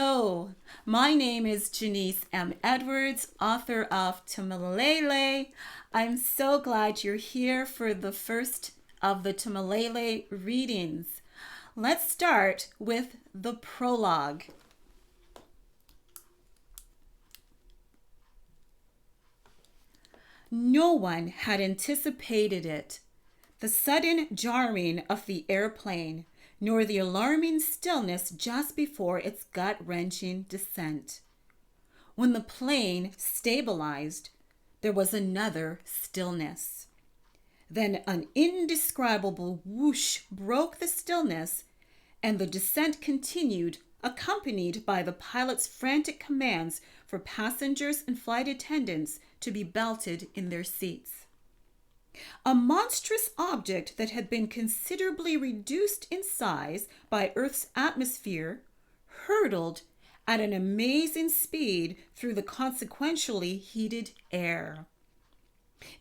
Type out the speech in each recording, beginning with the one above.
Hello, my name is Jennies M. Edwards, author of To MILELE. I'm so glad you're here for the first of the To MILELE readings. Let's start with the prologue. No one had anticipated it. The sudden jarring of the airplane, nor the alarming stillness just before its gut-wrenching descent. When the plane stabilized, there was another stillness. Then an indescribable whoosh broke the stillness, and the descent continued, accompanied by the pilot's frantic commands for passengers and flight attendants to be belted in their seats. A monstrous object that had been considerably reduced in size by Earth's atmosphere hurtled at an amazing speed through the consequentially heated air.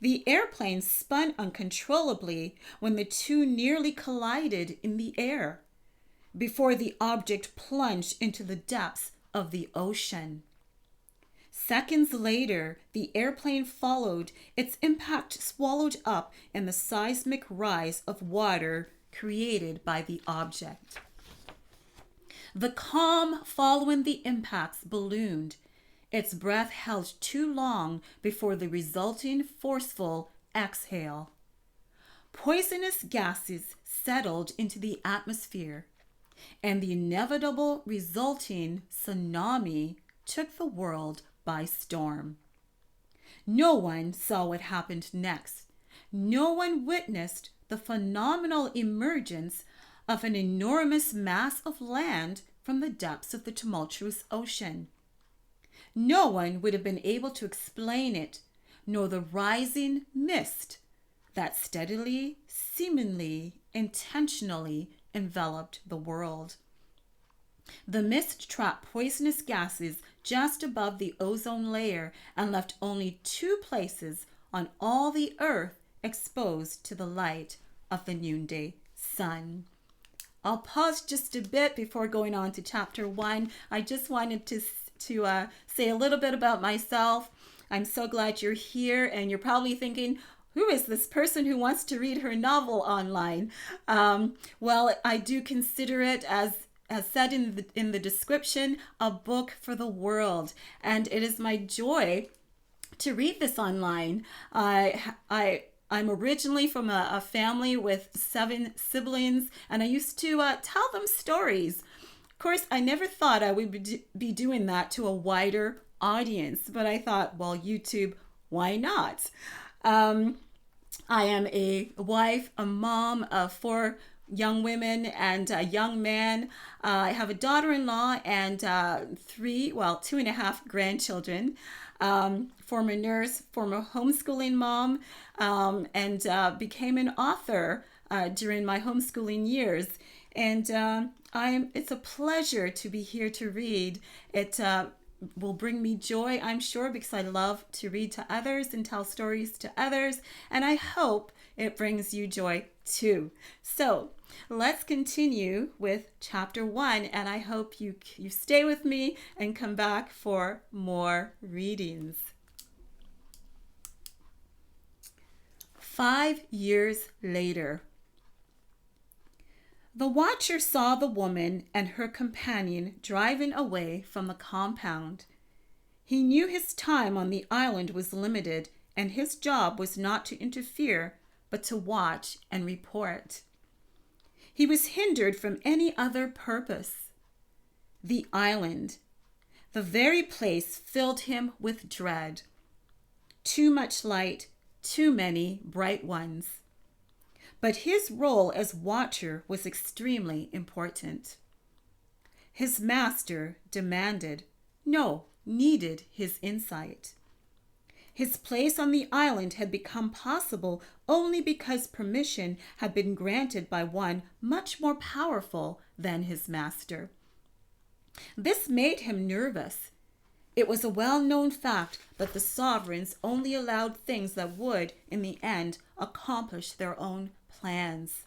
The airplane spun uncontrollably when the two nearly collided in the air, before the object plunged into the depths of the ocean. Seconds later, the airplane followed, its impact swallowed up in the seismic rise of water created by the object. The calm following the impacts ballooned, its breath held too long before the resulting forceful exhale. Poisonous gases settled into the atmosphere, and the inevitable resulting tsunami took the world by storm. No one saw what happened next. No one witnessed the phenomenal emergence of an enormous mass of land from the depths of the tumultuous ocean. No one would have been able to explain it, nor the rising mist that steadily, seemingly, intentionally enveloped the world. The mist trapped poisonous gases just above the ozone layer and left only two places on all the Earth exposed to the light of the noonday sun. I'll pause just a bit before going on to chapter 1. I just wanted to say a little bit about myself. I'm so glad you're here, and you're probably thinking, who is this person who wants to read her novel online? Well, I do consider it, as said in the description, a book for the world, and it is my joy to read this online. I'm originally from a family with 7 siblings, and I used to tell them stories. Of course, I never thought I would be doing that to a wider audience, but I thought, well, YouTube, why not? I am a wife, a mom of 4 young women and a young man. I have a daughter-in-law and 2.5 grandchildren. Former nurse, former homeschooling mom, and became an author during my homeschooling years. And it's a pleasure to be here to read. It will bring me joy, I'm sure, because I love to read to others and tell stories to others. And I hope it brings you joy too. So let's continue with chapter 1, and I hope you stay with me and come back for more readings. 5 years later. The watcher saw the woman and her companion driving away from the compound. He knew his time on the island was limited, and his job was not to interfere, but to watch and report. He was hindered from any other purpose. The island, the very place, filled him with dread. Too much light, too many bright ones. But his role as watcher was extremely important. His master demanded, no, needed his insight. His place on the island had become possible only because permission had been granted by one much more powerful than his master. This made him nervous. It was a well-known fact that the sovereigns only allowed things that would, in the end, accomplish their own plans.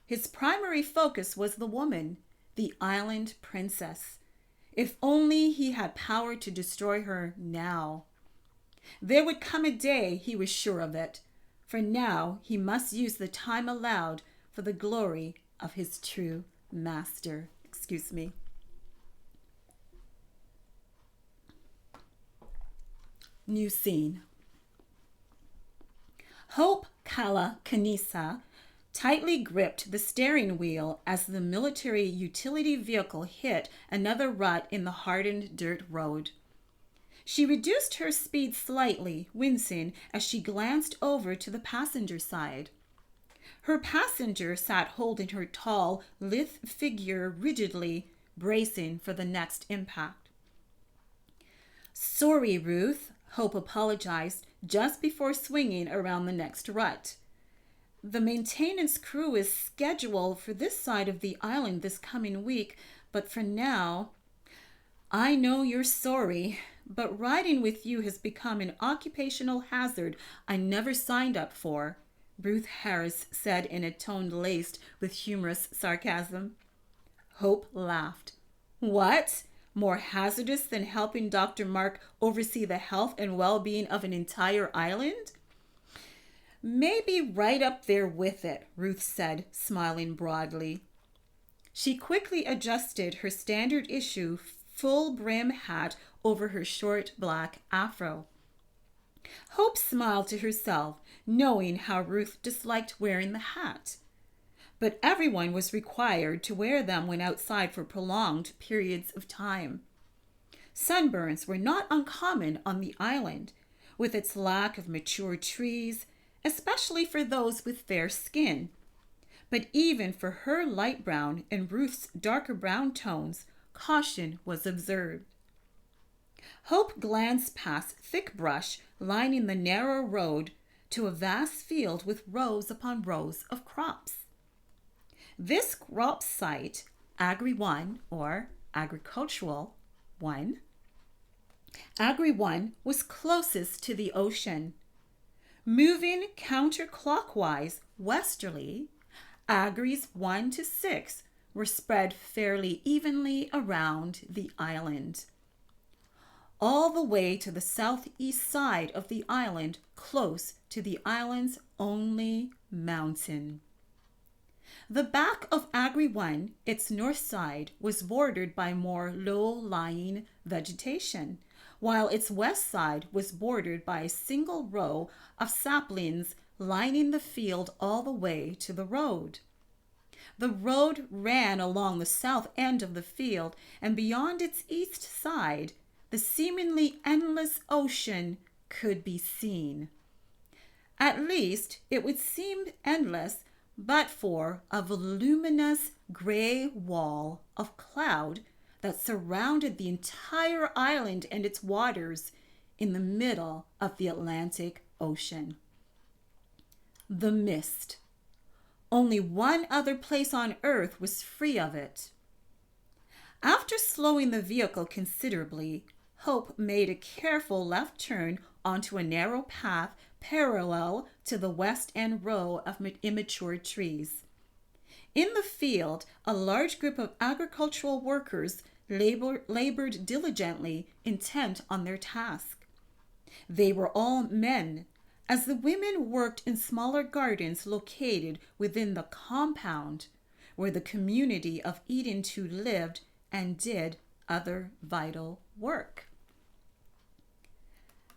His primary focus was the woman, the island princess. If only he had power to destroy her now. There would come a day, he was sure of it, for now he must use the time allowed for the glory of his true master. New scene. Hope Kala Kanisa tightly gripped the steering wheel as the military utility vehicle hit another rut in the hardened dirt road. She reduced her speed slightly, wincing as she glanced over to the passenger side. Her passenger sat holding her tall, lithe figure rigidly, bracing for the next impact. "Sorry, Ruth," Hope apologized just before swinging around the next rut. "The maintenance crew is scheduled for this side of the island this coming week, but for now..." "I know you're sorry, but riding with you has become an occupational hazard I never signed up for," Ruth Harris said in a tone laced with humorous sarcasm. Hope laughed. "What? More hazardous than helping Dr. Mark oversee the health and well-being of an entire island?" "Maybe right up there with it," Ruth said, smiling broadly. She quickly adjusted her standard issue full brim hat over her short black afro. Hope smiled to herself, knowing how Ruth disliked wearing the hat. But everyone was required to wear them when outside for prolonged periods of time. Sunburns were not uncommon on the island, with its lack of mature trees, especially for those with fair skin. But even for her light brown and Ruth's darker brown tones, caution was observed. Hope glanced past thick brush lining the narrow road to a vast field with rows upon rows of crops. This crop site, Agri 1 or Agricultural 1, Agri 1 was closest to the ocean. Moving counterclockwise westerly, Agris 1 to 6 were spread fairly evenly around the island. All the way to the southeast side of the island, close to the island's only mountain. The back of Agri 1, its north side, was bordered by more low-lying vegetation, while its west side was bordered by a single row of saplings lining the field all the way to the road. The road ran along the south end of the field, and beyond its east side, the seemingly endless ocean could be seen. At least, it would seem endless but for a voluminous gray wall of cloud that surrounded the entire island and its waters in the middle of the Atlantic Ocean. The mist. Only one other place on Earth was free of it. After slowing the vehicle considerably, Hope made a careful left turn onto a narrow path parallel to the west end row of immature trees. In the field, a large group of agricultural workers labored diligently, intent on their task. They were all men, as the women worked in smaller gardens located within the compound where the community of Eden 2 lived and did other vital work.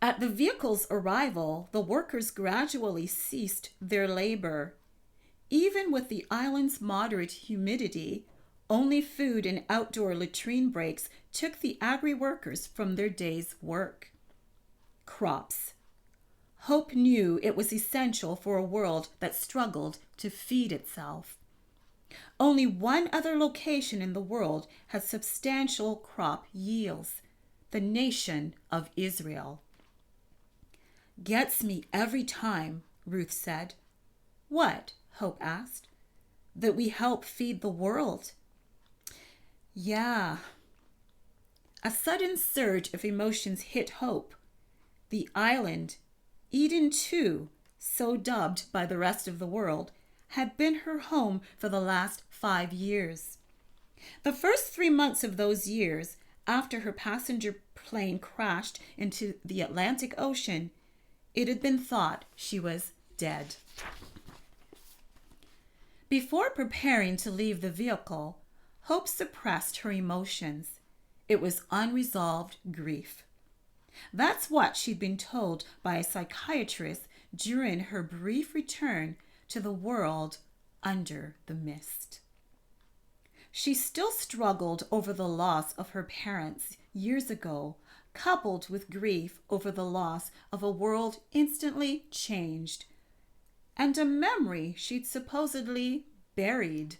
At the vehicle's arrival, the workers gradually ceased their labor. Even with the island's moderate humidity, only food and outdoor latrine breaks took the agri-workers from their day's work. Crops. Hope knew it was essential for a world that struggled to feed itself. Only one other location in the world had substantial crop yields: the nation of Israel. "Gets me every time," Ruth said. "What?" Hope asked. "That we help feed the world." "Yeah." A sudden surge of emotions hit Hope. The island, Eden 2, so dubbed by the rest of the world, had been her home for the last 5 years. The first 3 months of those years, after her passenger plane crashed into the Atlantic Ocean, it had been thought she was dead. Before preparing to leave the vehicle, Hope suppressed her emotions. It was unresolved grief. That's what she'd been told by a psychiatrist during her brief return to the world under the mist. She still struggled over the loss of her parents years ago, coupled with grief over the loss of a world instantly changed, and a memory she'd supposedly buried.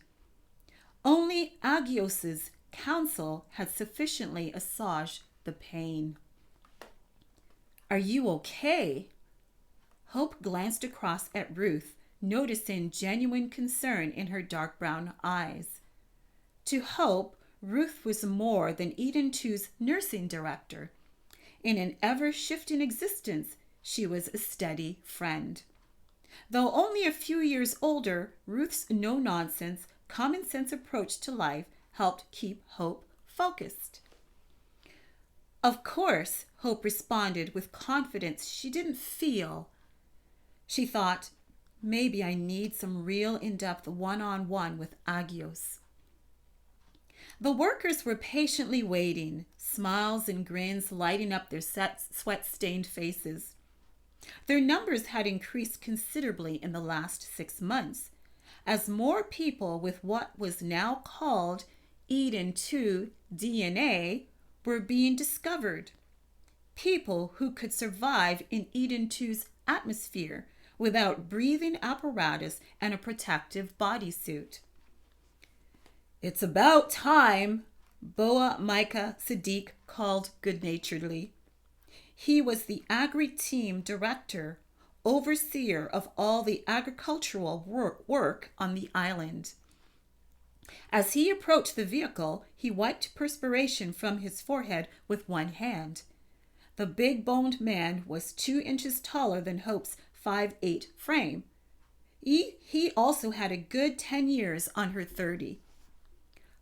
Only Agios's counsel had sufficiently assuaged the pain. "Are you okay?" Hope glanced across at Ruth, noticing genuine concern in her dark brown eyes. To Hope, Ruth was more than Eden 2's nursing director. In an ever-shifting existence, she was a steady friend. Though only a few years older, Ruth's no-nonsense, common-sense approach to life helped keep Hope focused. "Of course," Hope responded with confidence she didn't feel. She thought, maybe I need some real in-depth one-on-one with Agios. The workers were patiently waiting, smiles and grins lighting up their sweat-stained faces. Their numbers had increased considerably in the last 6 months, as more people with what was now called Eden 2 DNA were being discovered. People who could survive in Eden 2's atmosphere without breathing apparatus and a protective bodysuit. "It's about time," Boa Micah Sadiq called good-naturedly. He was the agri-team director, overseer of all the agricultural work on the island. As he approached the vehicle, he wiped perspiration from his forehead with one hand. The big-boned man was 2 inches taller than Hope's 5'8" frame. He also had a good 10 years on her 30.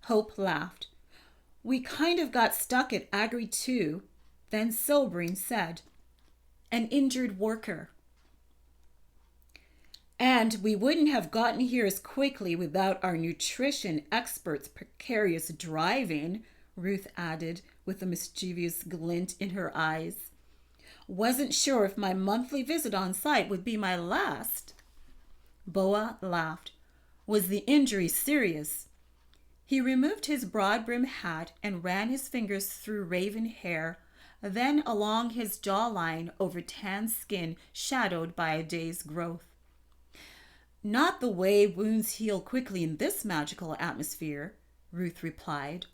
Hope laughed. "We kind of got stuck at Agri 2, then sobering said, an injured worker. And we wouldn't have gotten here as quickly without our nutrition expert's precarious driving," Ruth added with a mischievous glint in her eyes. "Wasn't sure if my monthly visit on site would be my last." Boa laughed. "Was the injury serious?" He removed his broad-brimmed hat and ran his fingers through raven hair, then along his jawline over tan skin shadowed by a day's growth. "Not the way wounds heal quickly in this magical atmosphere," Ruth replied.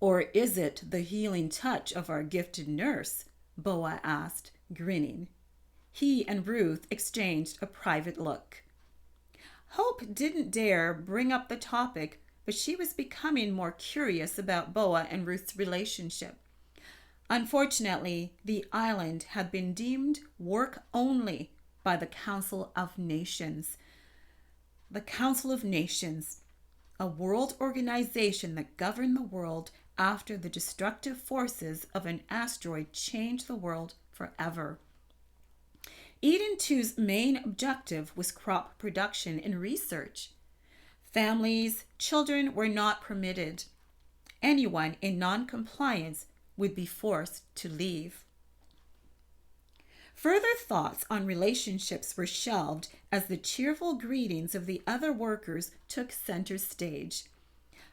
"Or is it the healing touch of our gifted nurse?" Boa asked, grinning. He and Ruth exchanged a private look. Hope didn't dare bring up the topic, but she was becoming more curious about Boa and Ruth's relationship. Unfortunately, the island had been deemed work only by the Council of Nations. The Council of Nations, a world organization that governed the world after the destructive forces of an asteroid changed the world forever. Eden 2's main objective was crop production and research. Families, children were not permitted. Anyone in non-compliance would be forced to leave. Further thoughts on relationships were shelved as the cheerful greetings of the other workers took center stage.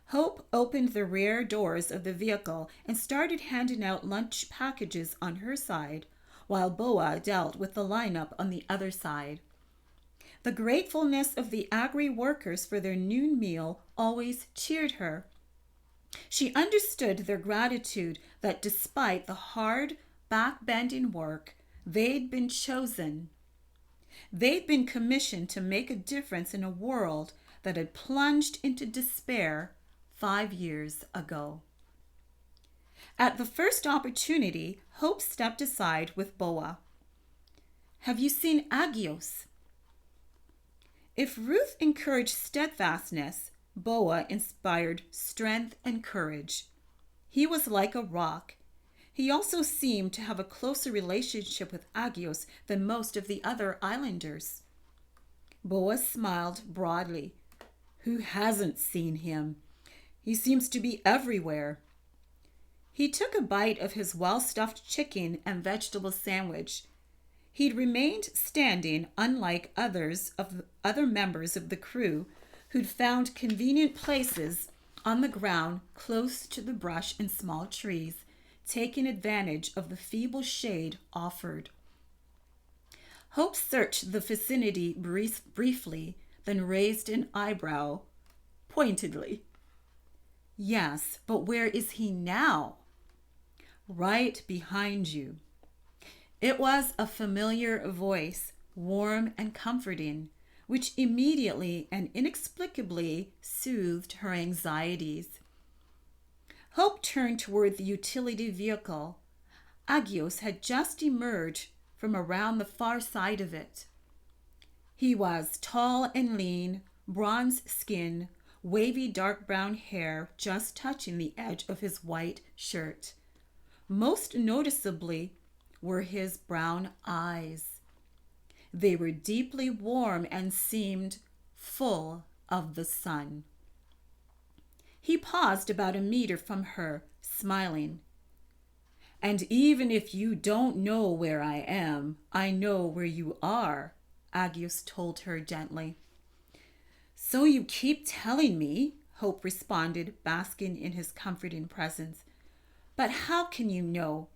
Hope opened the rear doors of the vehicle and started handing out lunch packages on her side, while Boa dealt with the lineup on the other side. The gratefulness of the agri workers for their noon meal always cheered her. She understood their gratitude that despite the hard, back-bending work, they'd been chosen. They'd been commissioned to make a difference in a world that had plunged into despair 5 years ago. At the first opportunity, Hope stepped aside with Boa. "Have you seen Agios?" If Ruth encouraged steadfastness, Boa inspired strength and courage. He was like a rock. He also seemed to have a closer relationship with Agios than most of the other islanders. Boa smiled broadly. Who hasn't seen him? He seems to be everywhere. He took a bite of his well-stuffed chicken and vegetable sandwich. He'd remained standing, unlike other members of the crew who'd found convenient places on the ground close to the brush and small trees, taking advantage of the feeble shade offered. Hope searched the vicinity briefly, then raised an eyebrow pointedly. Yes, but where is he now? Right behind you. It was a familiar voice, warm and comforting, which immediately and inexplicably soothed her anxieties. Hope turned toward the utility vehicle. Agios had just emerged from around the far side of it. He was tall and lean, bronze skin, wavy dark brown hair just touching the edge of his white shirt. Most noticeably were his brown eyes. They were deeply warm and seemed full of the sun. He paused about a meter from her, smiling. And even if you don't know where I am, I know where you are, Agios told her gently. So you keep telling me, Hope responded, basking in his comforting presence. But how can you know?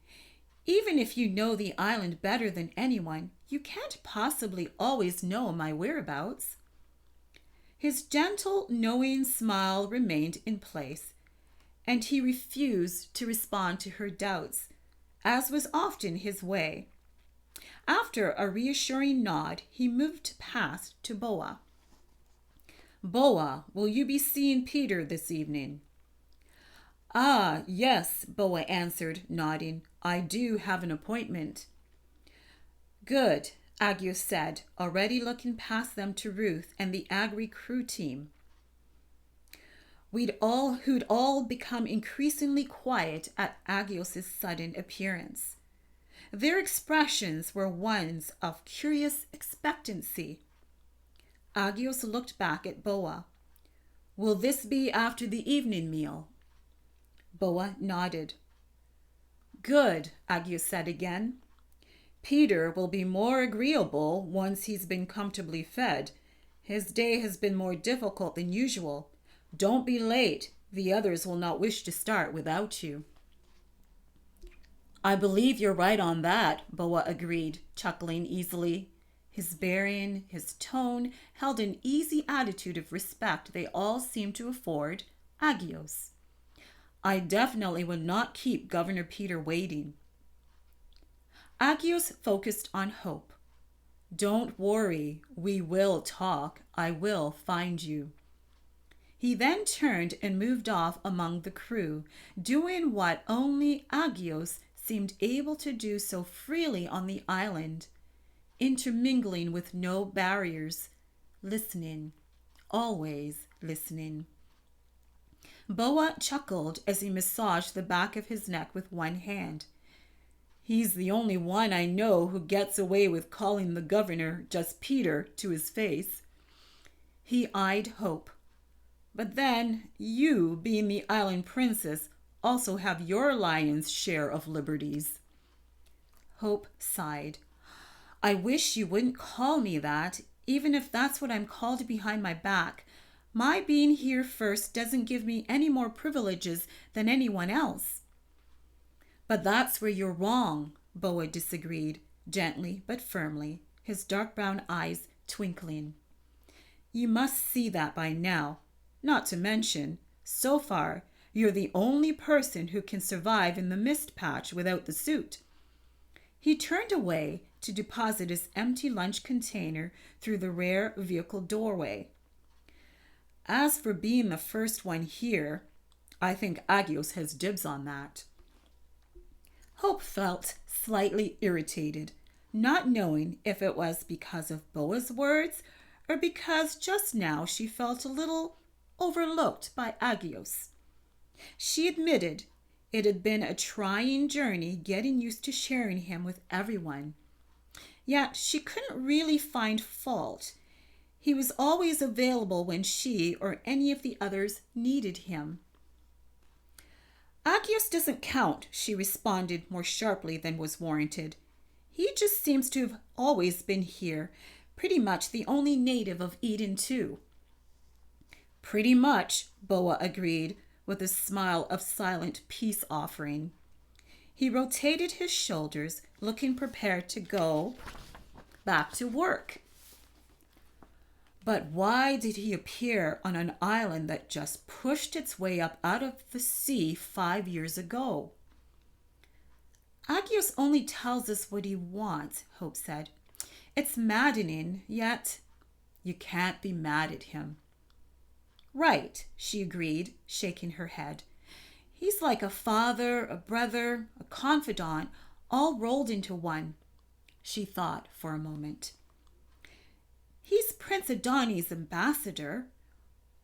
Even if you know the island better than anyone, you can't possibly always know my whereabouts. His gentle, knowing smile remained in place, and he refused to respond to her doubts, as was often his way. After a reassuring nod, he moved past to Boa. Boa, will you be seeing Peter this evening? Ah, yes, Boa answered, nodding. I do have an appointment. Good, Agios said, already looking past them to Ruth and the Agri crew team. Who'd all become increasingly quiet at Agios' sudden appearance. Their expressions were ones of curious expectancy. Agios looked back at Boa. Will this be after the evening meal? Boa nodded. Good, Agios said again. Peter will be more agreeable once he's been comfortably fed. His day has been more difficult than usual. Don't be late. The others will not wish to start without you. I believe you're right on that, Boa agreed, chuckling easily. His bearing, his tone, held an easy attitude of respect they all seemed to afford Agios. I definitely would not keep Governor Peter waiting. Agios focused on Hope. Don't worry, we will talk. I will find you. He then turned and moved off among the crew, doing what only Agios seemed able to do so freely on the island, intermingling with no barriers, listening, always listening. Boa chuckled as he massaged the back of his neck with one hand. He's the only one I know who gets away with calling the governor just Peter to his face. He eyed Hope. But then, you, being the island princess, also have your lion's share of liberties. Hope sighed. I wish you wouldn't call me that, even if that's what I'm called behind my back. My being here first doesn't give me any more privileges than anyone else. But that's where you're wrong, Boa disagreed, gently but firmly, his dark brown eyes twinkling. You must see that by now. Not to mention, so far, you're the only person who can survive in the mist patch without the suit. He turned away to deposit his empty lunch container through the rear vehicle doorway. As for being the first one here, I think Agios has dibs on that. Hope felt slightly irritated, not knowing if it was because of Boa's words or because just now she felt a little overlooked by Agios. She admitted It had been a trying journey getting used to sharing him with everyone. Yet she couldn't really find fault. He was always available when she or any of the others needed him. Agios doesn't count, she responded more sharply than was warranted. He just seems to have always been here, pretty much the only native of Eden too. Pretty much, Boa agreed, with a smile of silent peace offering. He rotated his shoulders, looking prepared to go back to work. But why did he appear on an island that just pushed its way up out of the sea 5 years ago? Agios only tells us what he wants, Hope said. It's maddening, yet you can't be mad at him. Right, she agreed, shaking her head. He's like a father, a brother, a confidant, all rolled into one. She thought for a moment. He's Prince Adani's ambassador.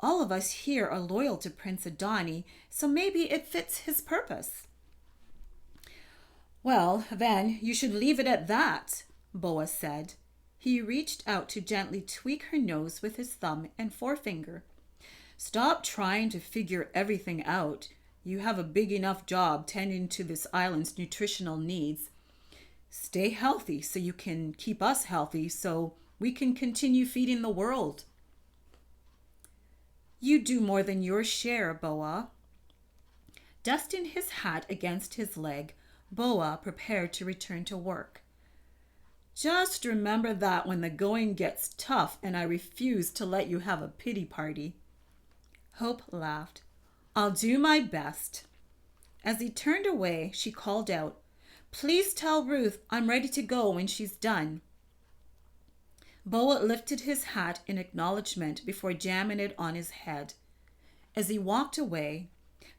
All of us here are loyal to Prince Adani, so maybe it fits his purpose. Well, then, you should leave it at that, Boa said. He reached out to gently tweak her nose with his thumb and forefinger. Stop trying to figure everything out. You have a big enough job tending to this island's nutritional needs. Stay healthy so you can keep us healthy so we can continue feeding the world. You do more than your share, Boa. Dusting his hat against his leg, Boa prepared to return to work. Just remember that when the going gets tough and I refuse to let you have a pity party. Hope laughed. I'll do my best. As he turned away, she called out, Please tell Ruth I'm ready to go when she's done. Boa lifted his hat in acknowledgement before jamming it on his head. As he walked away,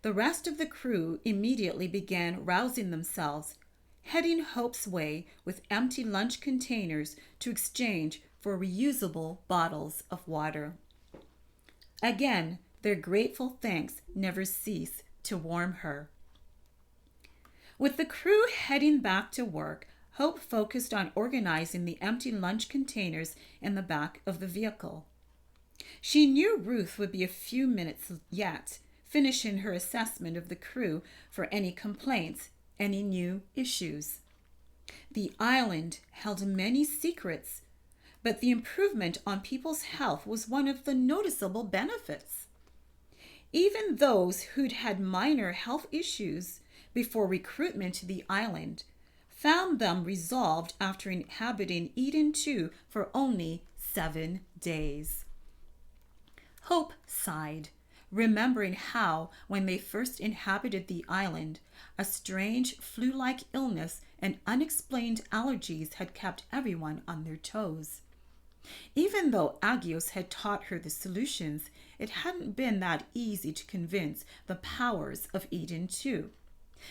the rest of the crew immediately began rousing themselves, heading Hope's way with empty lunch containers to exchange for reusable bottles of water. Again, their grateful thanks never ceased to warm her. With the crew heading back to work, Hope focused on organizing the empty lunch containers in the back of the vehicle. She knew Ruth would be a few minutes yet, finishing her assessment of the crew for any complaints, any new issues. The island held many secrets, but the improvement on people's health was one of the noticeable benefits. Even those who'd had minor health issues before recruitment to the island found them resolved after inhabiting Eden 2 for only 7 days. Hope sighed, remembering how, when they first inhabited the island, a strange flu-like illness and unexplained allergies had kept everyone on their toes. Even though Agios had taught her the solutions, it hadn't been that easy to convince the powers of Eden 2.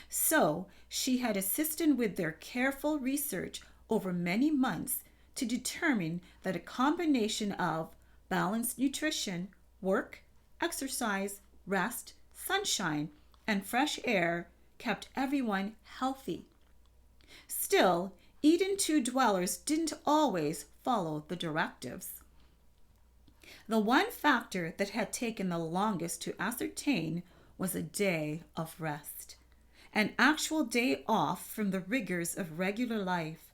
So she had assisted with their careful research over many months to determine that a combination of balanced nutrition, work, exercise, rest, sunshine, and fresh air kept everyone healthy. Still, Eden 2 dwellers didn't always follow the directives. The one factor that had taken the longest to ascertain was a day of rest. An actual day off from the rigors of regular life.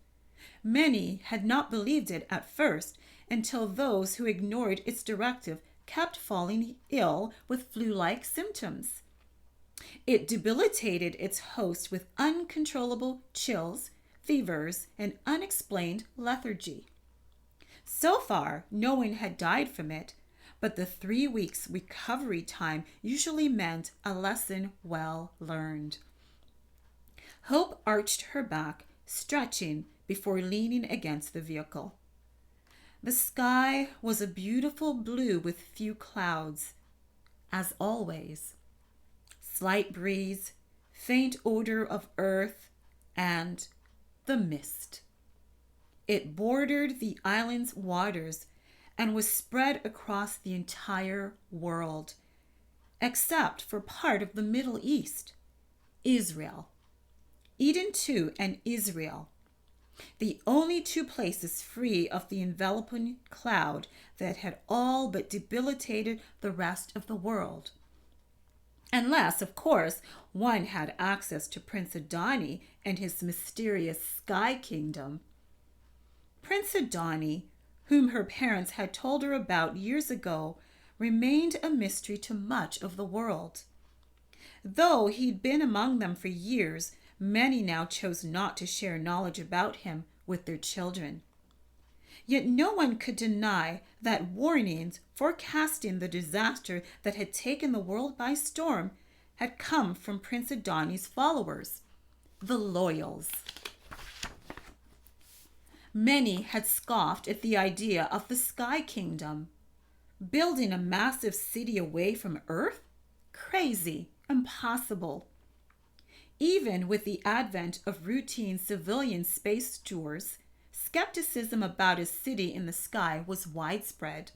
Many had not believed it at first until those who ignored its directive kept falling ill with flu-like symptoms. It debilitated its host with uncontrollable chills, fevers, and unexplained lethargy. So far, no one had died from it, but the 3 weeks recovery time usually meant a lesson well learned. Hope arched her back, stretching before leaning against the vehicle. The sky was a beautiful blue with few clouds, as always. Slight breeze, faint odor of earth, and the mist. It bordered the island's waters and was spread across the entire world, except for part of the Middle East. Israel. Eden too and Israel, the only two places free of the enveloping cloud that had all but debilitated the rest of the world. Unless, of course, one had access to Prince Adani and his mysterious sky kingdom. Prince Adani, whom her parents had told her about years ago, remained a mystery to much of the world. Though he'd been among them for years, many now chose not to share knowledge about him with their children. Yet no one could deny that warnings forecasting the disaster that had taken the world by storm had come from Prince Adani's followers, the loyals. Many had scoffed at the idea of the Sky Kingdom. Building a massive city away from Earth? Crazy, impossible. Even with the advent of routine civilian space tours, skepticism about a city in the sky was widespread.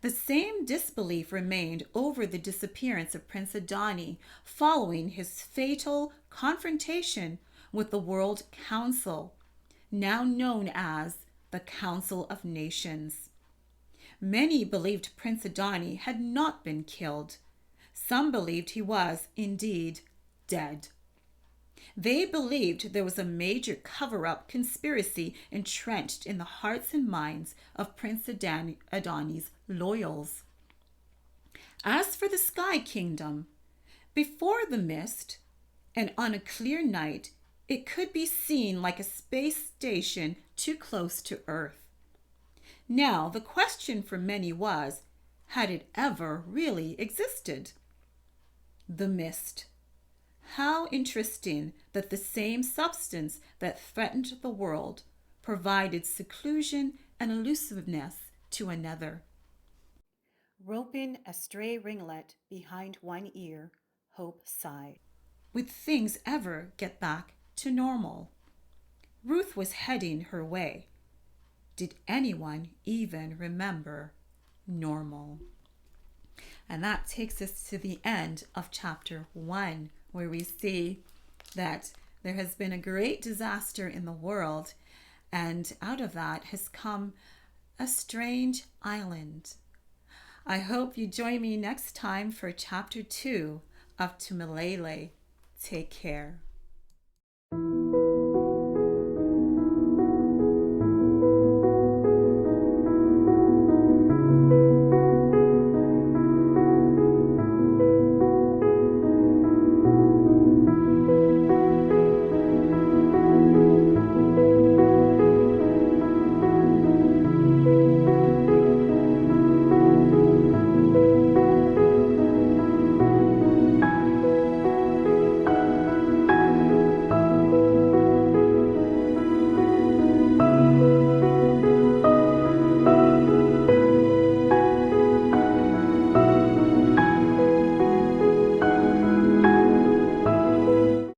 The same disbelief remained over the disappearance of Prince Adani following his fatal confrontation with the World Council, now known as the Council of Nations. Many believed Prince Adani had not been killed. Some believed he was, indeed, dead. They believed there was a major cover-up conspiracy entrenched in the hearts and minds of Prince Adani's loyals. As for the Sky Kingdom, before the mist, and on a clear night, it could be seen like a space station too close to Earth. Now, the question for many was, had it ever really existed? The mist. How interesting that the same substance that threatened the world provided seclusion and elusiveness to another. Roping a stray ringlet behind one ear, Hope sighed. Would things ever get back to normal? Ruth was heading her way. Did anyone even remember normal? And that takes us to the end of chapter 1, where we see that there has been a great disaster in the world, and out of that has come a strange island. I hope you join me next time for chapter 2 of To MILELE. Take care.